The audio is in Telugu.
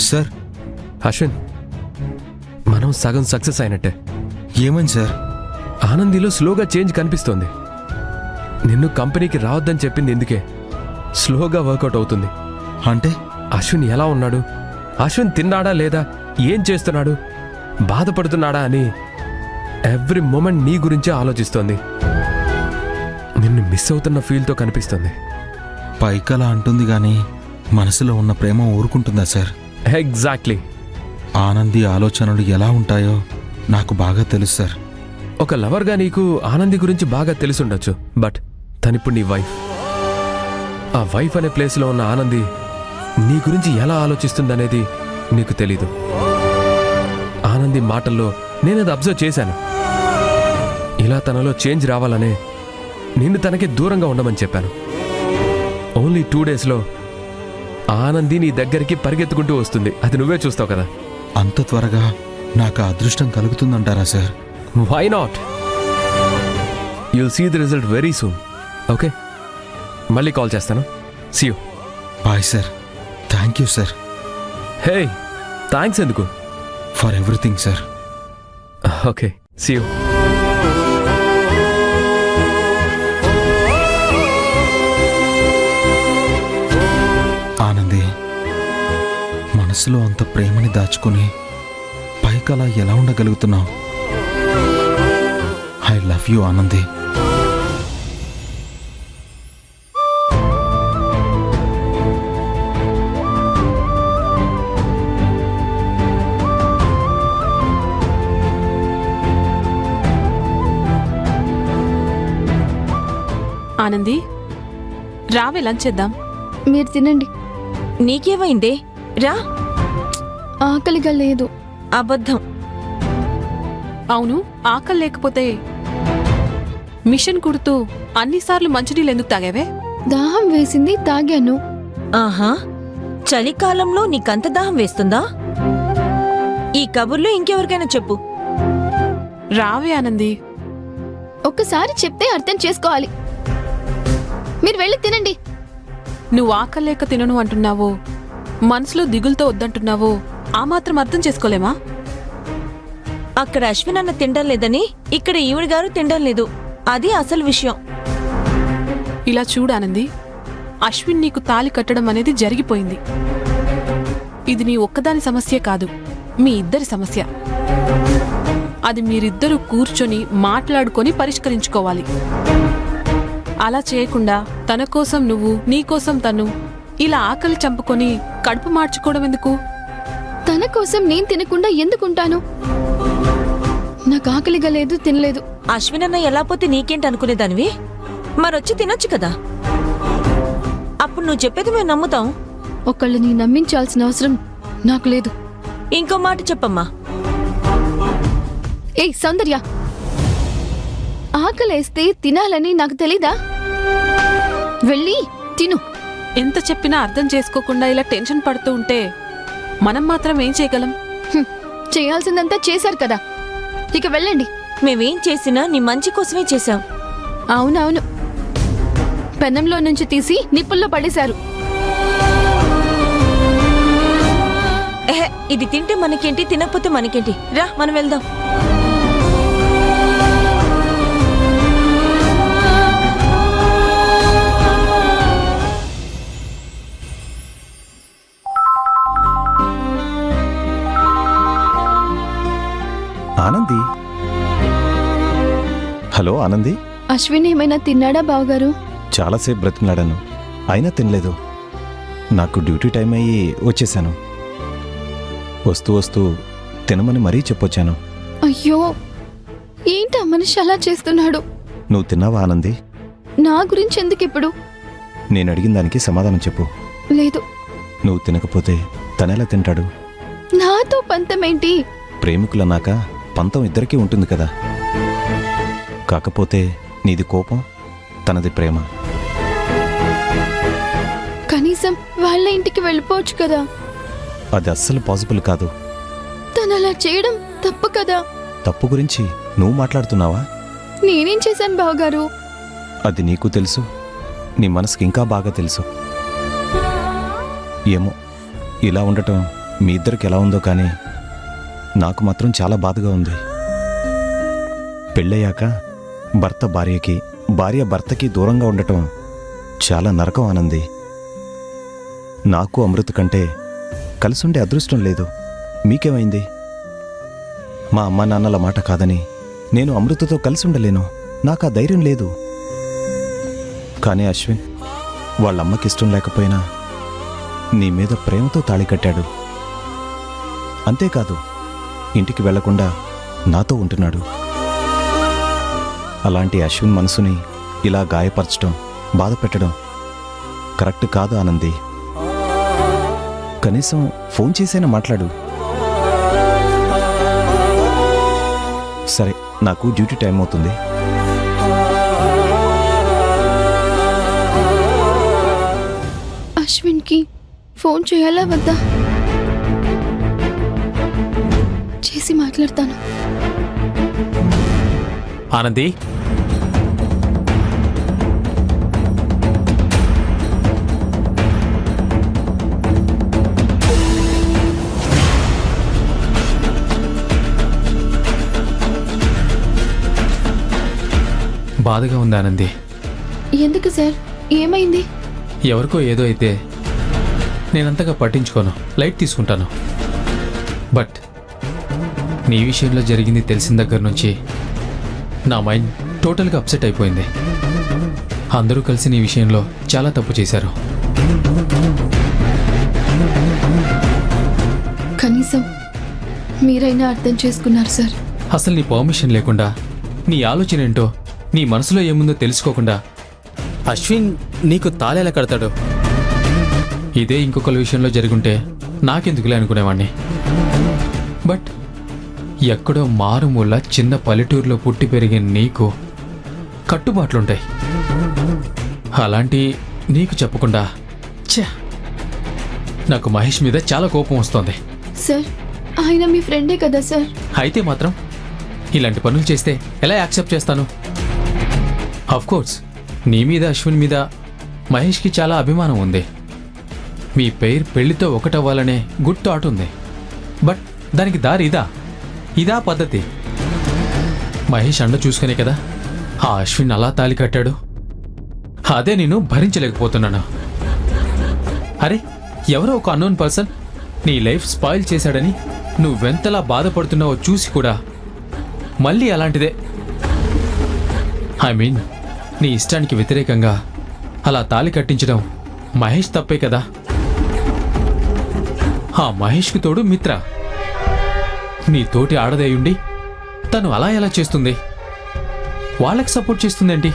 సార్. అశ్విన్, మనం సగం సక్సెస్ అయినట్టే. ఏమైంది సార్? ఆనందిలో స్లోగా చేంజ్ కనిపిస్తోంది. నిన్ను కంపెనీకి రావద్దని చెప్పింది ఎందుకే? స్లోగా వర్కౌట్ అవుతుంది. అంటే అశ్విన్ ఎలా ఉన్నాడు, అశ్విన్ తిన్నాడా లేదా, ఏం చేస్తున్నాడు, బాధపడుతున్నాడా అని ఎవ్రీ మూమెంట్ నీ గురించే ఆలోచిస్తోంది. నిన్ను మిస్ అవుతున్న ఫీల్తో కనిపిస్తుంది. పైకలా అంటుంది కానీ మనసులో ఉన్న ప్రేమ ఊరుకుంటుందా సార్? ఎగ్జాక్ట్లీ. ఆనంది ఆలోచనలు ఎలా ఉంటాయో నాకు బాగా తెలుసు సార్. ఒక లవర్గా నీకు ఆనంది గురించి బాగా తెలిసుండొచ్చు, బట్ తనిప్పుడు నీ వైఫ్. ఆ వైఫ్ అనే ప్లేస్లో ఉన్న ఆనంది నీ గురించి ఎలా ఆలోచిస్తుందనేది నీకు తెలీదు. ఆనంది మాటల్లో నేనది అబ్జర్వ్ చేశాను. ఇలా తనలో చేంజ్ రావాలనే నిన్ను తనకి దూరంగా ఉండమని చెప్పాను. ఓన్లీ 2 డేస్లో ఆనంది నీ దగ్గరికి పరిగెత్తుకుంటూ వస్తుంది. అది నువ్వే చూస్తావు కదా. అంత త్వరగా నాకు అదృష్టం కలుగుతుందంటారా sir? Why not? You'll see the result very soon. Okay, మళ్ళీ కాల్ చేస్తాను. See you. Bye sir. Thank you sir. Hey, thanks ఎందుకు? For everything sir. Okay, see you. Anandi, మనసులో అంత ప్రేమని దాచుకుని పైకలా ఎలా ఉండగలుగుతున్నావు? I love you Anandi. Anandi, రావే లంచ్ చేద్దాం. మీరు తినండి. నీకేమైందే? రా. ఆకలిగా లేదు. అబద్ధం. అవును, ఆకలి లేకపోతే మిషన్ కుడుతూ అన్నిసార్లు మంచినీళ్ళు ఎందుకు తాగావే? దాహం వేసింది, తాగాను. ఆహా, చలికాలంలో నీకంత దాహం వేస్తుందా? ఈ కబుర్లో ఇంకెవరికైనా చెప్పు. రావే ఆనంది. ఒక్కసారి చెప్తే అర్థం చేసుకోవాలి. మీరు వెళ్ళి తినండి. నువ్వు ఆకలి లేక తినను అంటున్నావో, మనసులో దిగులతో వద్దంటున్నావో ఆ మాత్రం అర్థం చేసుకోలేమా? అక్కడ అశ్విన్ అన్న తిండం లేదని ఇక్కడ ఈవిడ గారు తిండం లేదు. అది అసలు విషయం. ఇలా చూడానంది, అశ్విన్ నీకు తాళి కట్టడం అనేది జరిగిపోయింది. ఇది నీ ఒక్కదాని సమస్య కాదు, మీ ఇద్దరి సమస్య. అది మీరిద్దరూ కూర్చొని మాట్లాడుకొని పరిష్కరించుకోవాలి. అలా చేయకుండా తన కోసం నువ్వు, నీకోసం తను ఇలా ఆకలి చంపుకొని కడుపు మార్చుకోవడం ఎందుకు? తన కోసం నేను తినకుండా ఎందుకుంటాను? నాకు ఆకలిగా లేదు, తినలేదు. అశ్విన్ అన్న ఎలా పోతే నీకేంటి అనుకునేదానివి? మరొచ్చి తినొచ్చు కదా. అప్పుడు నువ్వు చెప్పేది మేము నమ్ముతాం. ఒకళ్ళని నమ్మించాల్సిన అవసరం నాకు లేదు. ఇంకో మాట చెప్పమ్మా. ఏయ్ సౌందర్య, ఆకలేస్తే తినాలని నాకు తెలీదా? వెళ్ళి తిను. ఎంత చెప్పినా అర్థం చేసుకోకుండా ఇలా టెన్షన్ పడుతూ ఉంటే మనం మాత్రం ఏం చేయగలం? చేయాల్సిందంతా చేశారు కదా, ఇక వెళ్ళండి. మేమేం చేసినా నీ మంచి కోసమే చేశాం. అవునవును, పెనంలో నుంచి తీసి నిప్పుల్లో పడేశారు. ఎహె, ఇది తింటే మనకేంటి, తినకపోతే మనకేంటి? రా, మనం వెళ్దాం. ఆనంది. హలో ఆనంది. అశ్విన్ ఏమైనా తిన్నాడా బావగారు? చాలాసేపు బ్రతిమలాడాను, అయినా తినలేదు. నాకు డ్యూటీ టైం అయ్యి వచ్చేసాను. వస్తూ వస్తూ తినమని మరీ చెప్పొచ్చాను. అయ్యో, ఏంటా మనిషి అలా చేస్తున్నాడు? నువ్వు తిన్నావా ఆనంది? నా గురించి ఎందుకు ఇప్పుడు? నేను అడిగిన దానికి సమాధానం చెప్పు. లేదు. నువ్వు తినకపోతే తనెలా తింటాడు? నాతో పంతమేంటి? ప్రేమికులన్నాక పంతం ఇద్దరికీ ఉంటుంది కదా. కాకపోతే నీది కోపం, తనది ప్రేమ. కనీసం వాళ్ళ ఇంటికి వెళ్ళిపోవచ్చు కదా. అది అస్సలు పాసిబుల్ కాదు. తను అలా చేయడం తప్పు కదా. తప్పు గురించి నువ్వు మాట్లాడుతున్నావా? నేనేం చేశాను బావగారు? అది నీకు తెలుసు, నీ మనసుకి ఇంకా బాగా తెలుసు. ఏమో, ఇలా ఉండటం మీ ఇద్దరికి ఎలా ఉందో కానీ నాకు మాత్రం చాలా బాధగా ఉంది. పెళ్ళయ్యాక భర్త భార్యకి, భార్య భర్తకి దూరంగా ఉండటం చాలా నరకం ఆనంది. నాకు అమృత కంటే కలిసుండే అదృష్టం లేదు. మీకేమైంది? మా అమ్మా నాన్నల మాట కాదని నేను అమృతతో కలిసి ఉండలేను. నాకు ఆ ధైర్యం లేదు. కానీ అశ్విన్ వాళ్ళమ్మకి ఇష్టం లేకపోయినా నీ మీద ప్రేమతో తాళి కట్టాడు. అంతేకాదు, ఇంటికి వెళ్లకుండా నాతో ఉంటున్నాడు. అలాంటి అశ్విన్ మనసుని ఇలా గాయపరచడం, బాధ పెట్టడం కరెక్ట్ కాదు ఆనంది. కనీసం ఫోన్ చేసైనా మాట్లాడు. సరే, నాకు డ్యూటీ టైం అవుతుంది. అశ్విన్కి ఫోన్ చేయాలా వద్దా? చేసి మాట్లాడతాను. ఆనంది, బాధగా ఉంది ఆనంది. ఎందుకు సార్, ఏమైంది? ఎవరికో ఏదో అయితే నేనంతగా పట్టించుకోను, లైట్ తీసుకుంటాను. బట్ నీ విషయంలో జరిగింది తెలిసిన దగ్గర నుంచి నా మైండ్ టోటల్గా అప్సెట్ అయిపోయింది. అందరూ కలిసి నీ విషయంలో చాలా తప్పు చేశారు. కనీసం మీరైనా అర్థం చేసుకున్నారు సార్. అసలు నీ పర్మిషన్ లేకుండా, నీ ఆలోచన ఏంటో, నీ మనసులో ఏముందో తెలుసుకోకుండా అశ్విన్ నీకు తాళేలా కడతాడు? ఇదే ఇంకొకరి విషయంలో జరుగుంటే నాకెందుకులే అనుకునేవాణ్ణి. బట్ ఎక్కడో మారుమూల చిన్న పల్లెటూరులో పుట్టి పెరిగిన నీకు కట్టుబాట్లుంటాయి. అలాంటి నీకు చెప్పకుండా ఛే, నాకు మహేష్ మీద చాలా కోపం వస్తోంది. సార్, ఆయన మీ ఫ్రెండే కదా సార్. అయితే మాత్రం ఇలాంటి పనులు చేస్తే ఎలా యాక్సెప్ట్ చేస్తాను? కోర్స్ నీ మీద, అశ్విన్ మీద మహేష్కి చాలా అభిమానం ఉంది. మీ పేరు పెళ్లితో ఒకటవ్వాలనే గుడ్ థాట్ ఉంది. బట్ దానికి దారి ఇదా పద్ధతి? మహేష్ అండ చూసుకునే కదా ఆ అశ్విన్ అలా తాలి కట్టాడు. అదే నేను భరించలేకపోతున్నాను. అరే, ఎవరో ఒక అన్నోన్ పర్సన్ నీ లైఫ్ స్పాయిల్ చేశాడని నువ్వెంతలా బాధపడుతున్నావో చూసి కూడా మళ్ళీ అలాంటిదే. ఐ మీన్, నీ ఇష్టానికి వ్యతిరేకంగా అలా తాలి కట్టించడం మహేష్ తప్పే కదా. ఆ మహేష్కి తోడు మిత్ర, నీ తోటి ఆడదేయుండి తను అలా ఎలా చేస్తుంది? వాళ్ళకి సపోర్ట్ చేస్తుందేంటి?